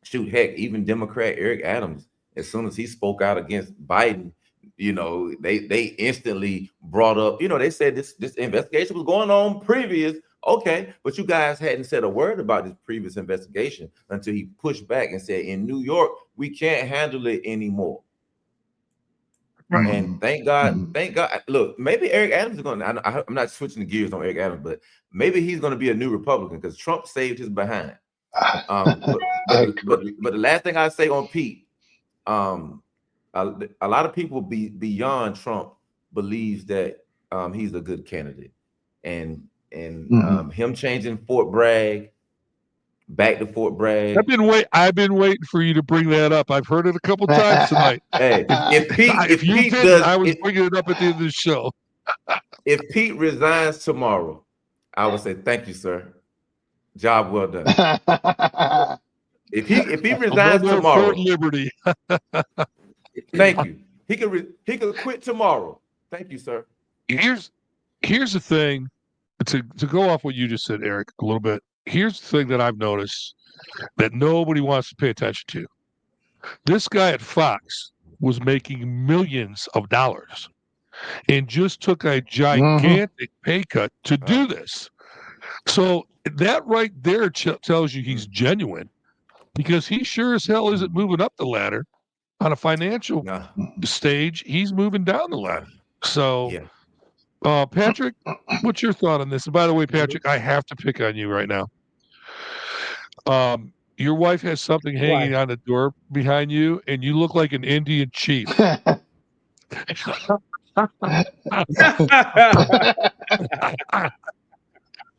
Shoot, heck, even Democrat Eric Adams, as soon as he spoke out against Biden, they instantly brought up, they said this investigation was going on previous. Okay, but you guys hadn't said a word about this previous investigation until he pushed back and said, in New York, we can't handle it anymore. Right. And thank God. Look, maybe Eric Adams is going to, I'm not switching the gears on Eric Adams, but maybe he's going to be a new Republican because Trump saved his behind. But the last thing I say on Pete, a lot of people beyond Trump believes that he's a good candidate, and him changing Fort Bragg back to Fort Bragg. I've been waiting for you to bring that up. I've heard it a couple times tonight. Hey, if Pete I was bringing it up at the end of the show. If Pete resigns tomorrow, I would say thank you, sir. Job well done. If he resigns tomorrow, Liberty. Thank you. He could quit tomorrow. Thank you, sir. Here's the thing, to go off what you just said, Eric, a little bit. Here's the thing that I've noticed that nobody wants to pay attention to. This guy at Fox was making millions of dollars and just took a gigantic pay cut to do this. So that right there tells you he's genuine, because he sure as hell isn't moving up the ladder on a financial stage. He's moving down the ladder. So, Patrick, what's your thought on this? And by the way, Patrick, I have to pick on you right now. Your wife has something hanging on the door behind you, and you look like an Indian chief.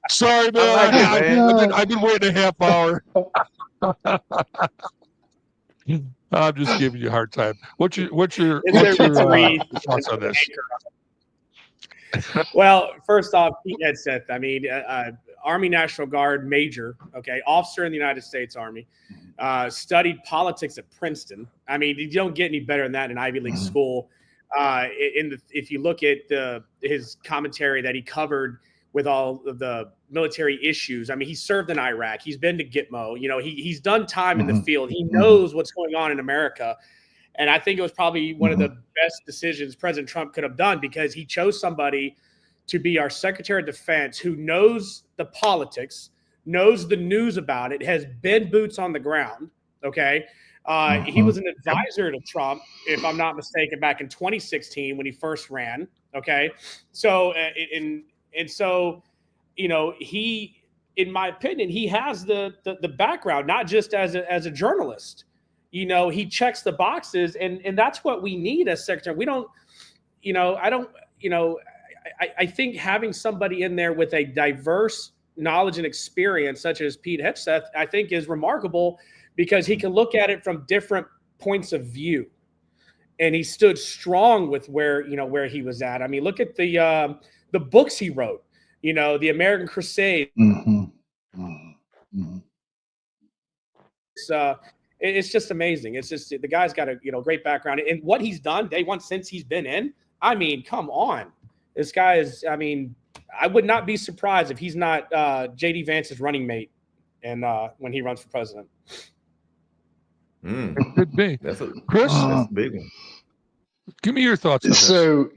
Sorry, man. I've been waiting a half hour. I'm just giving you a hard time. What's your thoughts on this? Well, first off, Pete Hegseth, I mean, Army National Guard major, officer in the United States Army, studied politics at Princeton. I mean, you don't get any better than that in an Ivy League school. If you look at his commentary that he covered with all of the military issues. I mean, he served in Iraq. He's been to Gitmo. You know, he's done time in the field. He knows what's going on in America. And I think it was probably one of the best decisions President Trump could have done, because he chose somebody to be our Secretary of Defense who knows the politics, knows the news about it, has been boots on the ground. Okay. He was an advisor to Trump, if I'm not mistaken, back in 2016 when he first ran. Okay. So, and so, you know, he, in my opinion, he has the background, not just as a journalist. You know, he checks the boxes, and that's what we need as secretary. We don't, you know, I think having somebody in there with a diverse knowledge and experience, such as Pete Hegseth, I think is remarkable, because he can look at it from different points of view, and he stood strong with where he was at. I mean, look at the books he wrote. You know, the American Crusade. It's just amazing. It's just, the guy's got a great background, and what he's done day one since he's been in. I mean, come on, this guy is. I mean, I would not be surprised if he's not JD Vance's running mate, and when he runs for president. It could be. That's Chris, a big one. give me your thoughts on this. So,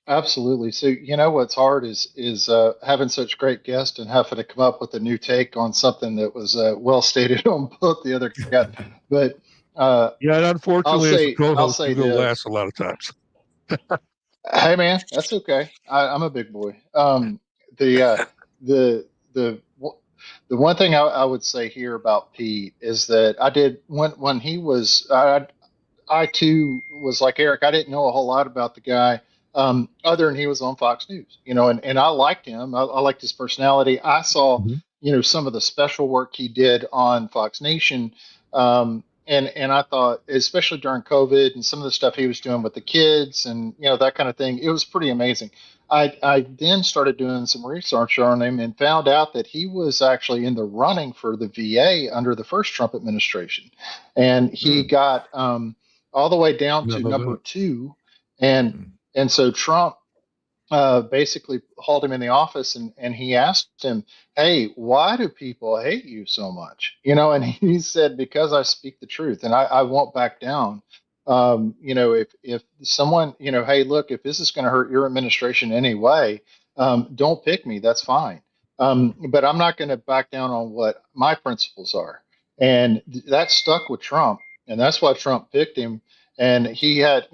absolutely. So, what's hard is having such great guests and having to come up with a new take on something that was well stated on both the other guys. But yeah, and unfortunately, as a co-host, say you go this. last a lot of times. Hey, man, that's okay. I'm a big boy. The one thing I would say here about Pete is that I did when he was I too was like Eric. I didn't know a whole lot about the guy, other than he was on Fox News, and I liked him. I liked his personality. I saw, some of the special work he did on Fox Nation. And I thought, especially during COVID and some of the stuff he was doing with the kids and, that kind of thing, it was pretty amazing. I then started doing some research on him and found out that he was actually in the running for the VA under the first Trump administration. And he got all the way down to number 2. And so Trump basically hauled him in the office and he asked him, "Hey, why do people hate you so much?" And he said, "Because I speak the truth and I won't back down. If someone, hey, look, if this is going to hurt your administration anyway, don't pick me. That's fine. But I'm not going to back down on what my principles are." And that stuck with Trump. And that's why Trump picked him. And he had,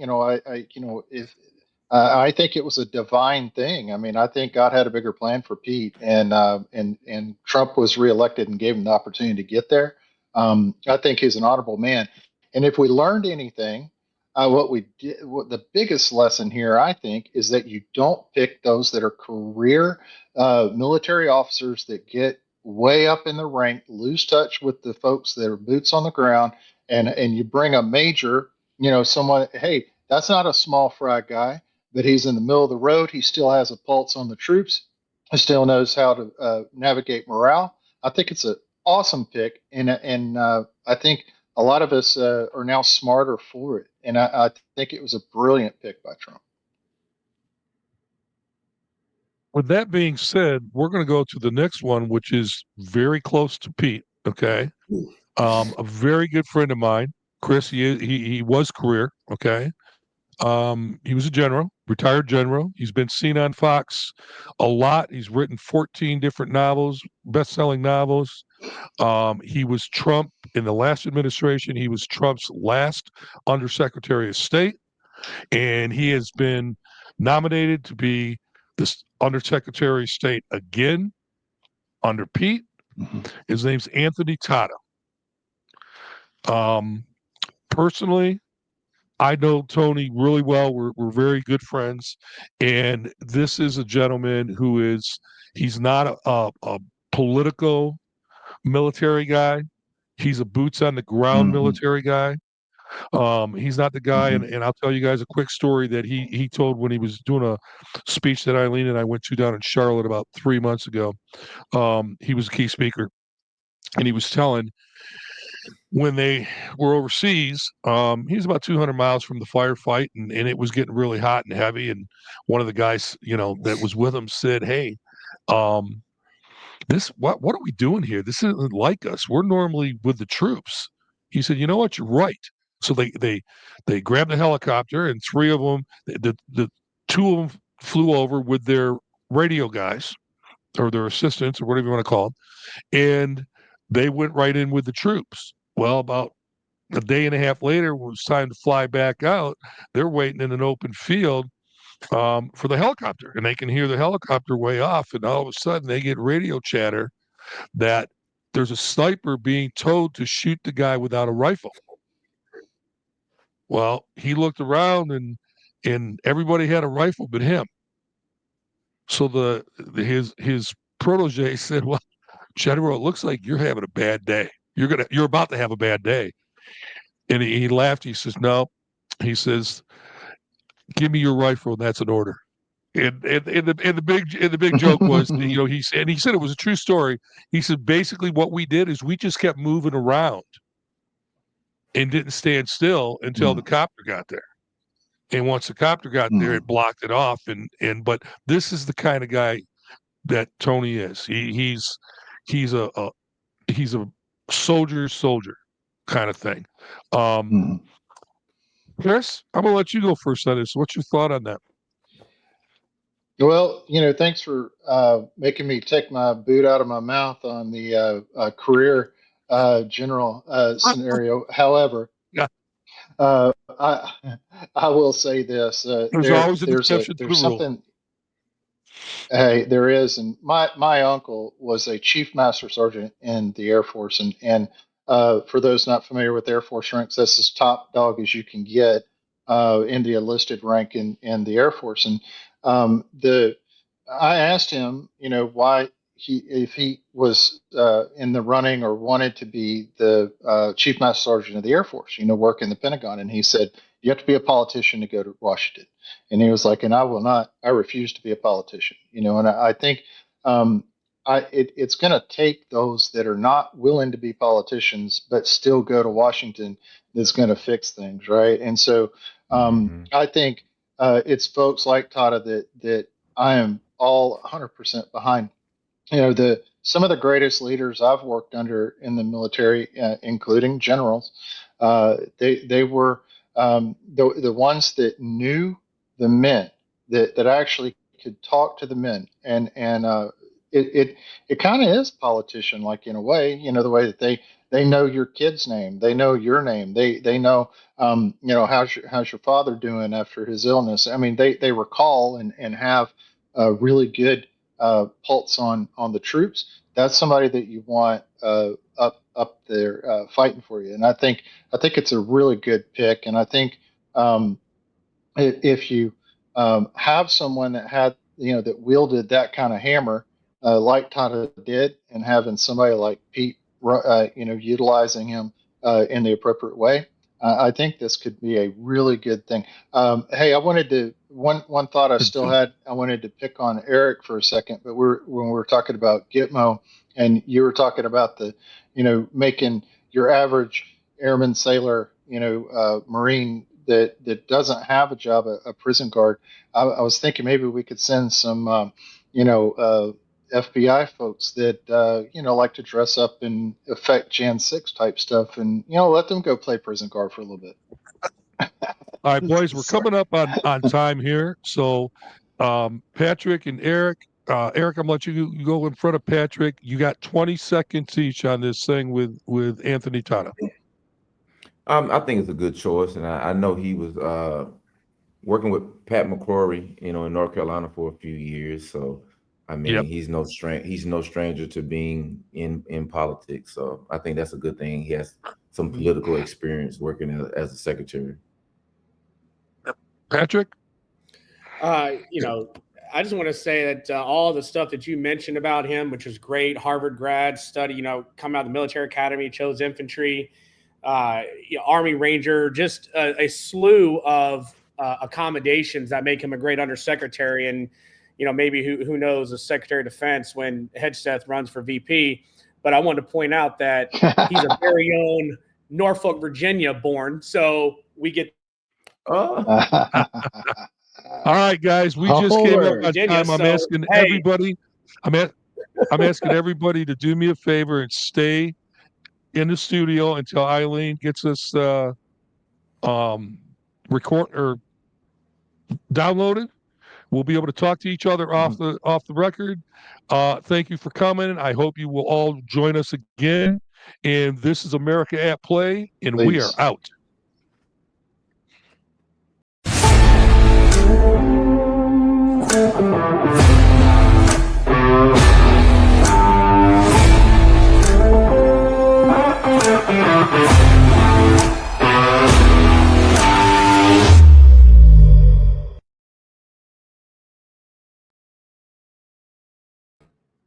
I think it was a divine thing. I mean, I think God had a bigger plan for Pete, and Trump was reelected and gave him the opportunity to get there. I think he's an honorable man. And if we learned anything, what the biggest lesson here, I think, is that you don't pick those that are career military officers that get way up in the rank, lose touch with the folks that are boots on the ground, and you bring a major, someone, hey, that's not a small fry guy, but he's in the middle of the road. He still has a pulse on the troops. He still knows how to navigate morale. I think it's an awesome pick, and I think a lot of us are now smarter for it. And I think it was a brilliant pick by Trump. With that being said, we're going to go to the next one, which is very close to Pete. Okay, a very good friend of mine, Chris. He was career. Okay, he was a general, retired general. He's been seen on Fox a lot. He's written 14 different novels, best-selling novels. He was Trump in the last administration. He was Trump's last Undersecretary of State, and he has been nominated to be this Undersecretary of State again under Pete. His name's Anthony Tata. Personally, I know Tony really well. We're very good friends, and this is a gentleman he's not a political military guy. He's a boots on the ground military guy. He's not the guy, and I'll tell you guys a quick story that he told when he was doing a speech that Eileen and I went to down in Charlotte about 3 months ago. He was a key speaker, and he was telling when they were overseas, he was about 200 miles from the firefight, and it was getting really hot and heavy. And one of the guys, that was with him said, "Hey, um, what are we doing here? This isn't like us. We're normally with the troops." He said, "You know what? You're right." So they grabbed the helicopter, and three of them, the two of them flew over with their radio guys or their assistants or whatever you want to call them, and they went right in with the troops. Well, about a day and a half later, when it was time to fly back out, they're waiting in an open field for the helicopter, and they can hear the helicopter way off. And all of a sudden, they get radio chatter that there's a sniper being told to shoot the guy without a rifle. Well, he looked around, and everybody had a rifle but him. So his protege said, "Well, General, it looks like you're having a bad day. You're about to have a bad day." And he laughed. He says, "No." He says, "Give me your rifle, and that's an order." And the big joke was, he said it was a true story. He said basically what we did is we just kept moving around and didn't stand still until the copter got there. And once the copter got there, it blocked it off. But this is the kind of guy that Tony is. He's a soldier kind of thing. Chris, I'm gonna let you go first on this. What's your thought on that? Well, thanks for making me take my boot out of my mouth on the career general scenario. However, Yeah. I I will say this: There's always an exception to the there's rule. something. Hey, there is, and my uncle was a chief master sergeant in the Air Force, and for those not familiar with Air Force ranks, that's as top dog as you can get in the enlisted rank in the Air Force. And the I asked him, why if he was in the running or wanted to be the chief master sergeant of the Air Force, work in the Pentagon, and he said you have to be a politician to go to Washington. And he was like, and I will not, I refuse to be a politician, and I think it's going to take those that are not willing to be politicians, but still go to Washington that's going to fix things. Right. And so I think it's folks like Tata that I am all 100% behind. Some of the greatest leaders I've worked under in the military, including generals, they were the ones that knew the men that actually could talk to the men, and it kind of is politician like in a way, the way that they know your kid's name, they know your name, they know how's your father doing after his illness. I mean, they recall and have a really good pulse on the troops. That's somebody that you want up there fighting for you. And I think it's a really good pick. And I think if you have someone that had that wielded that kind of hammer like Tata did, and having somebody like Pete utilizing him in the appropriate way, I think this could be a really good thing. Hey, I wanted to one thought I still had. I wanted to pick on Eric for a second, but when we were talking about Gitmo, and you were talking about the making your average airman, sailor, Marine that doesn't have a job, a prison guard. I was thinking maybe we could send some FBI folks that like to dress up and affect Jan 6 type stuff, and let them go play prison guard for a little bit. All right, boys, we're coming up on time here. So Patrick and Eric, Eric, I'm gonna let you go in front of Patrick. You got 20 seconds each on this thing with Anthony Tata. I think it's a good choice, and I know he was working with Pat McCrory, in North Carolina for a few years. So I mean, he's no stranger to being in politics. So I think that's a good thing. He has some political experience working as a secretary. Patrick? I just want to say that all the stuff that you mentioned about him, which was great, Harvard grad, study, come out of the military academy, chose infantry, Army Ranger, just a slew of accommodations that make him a great undersecretary. And, maybe who knows, a Secretary of Defense when Hedgeseth runs for VP. but I wanted to point out that he's a very own Norfolk, Virginia born. So we get Oh, All right, guys, we just came up Homer. on Virginia, time. I'm so, asking hey. everybody. I'm asking everybody to do me a favor and stay in the studio until Eileen gets us record or downloaded. We'll be able to talk to each other off the record. Thank you for coming. I hope you will all join us again. And this is America at Play, and we are Please. out.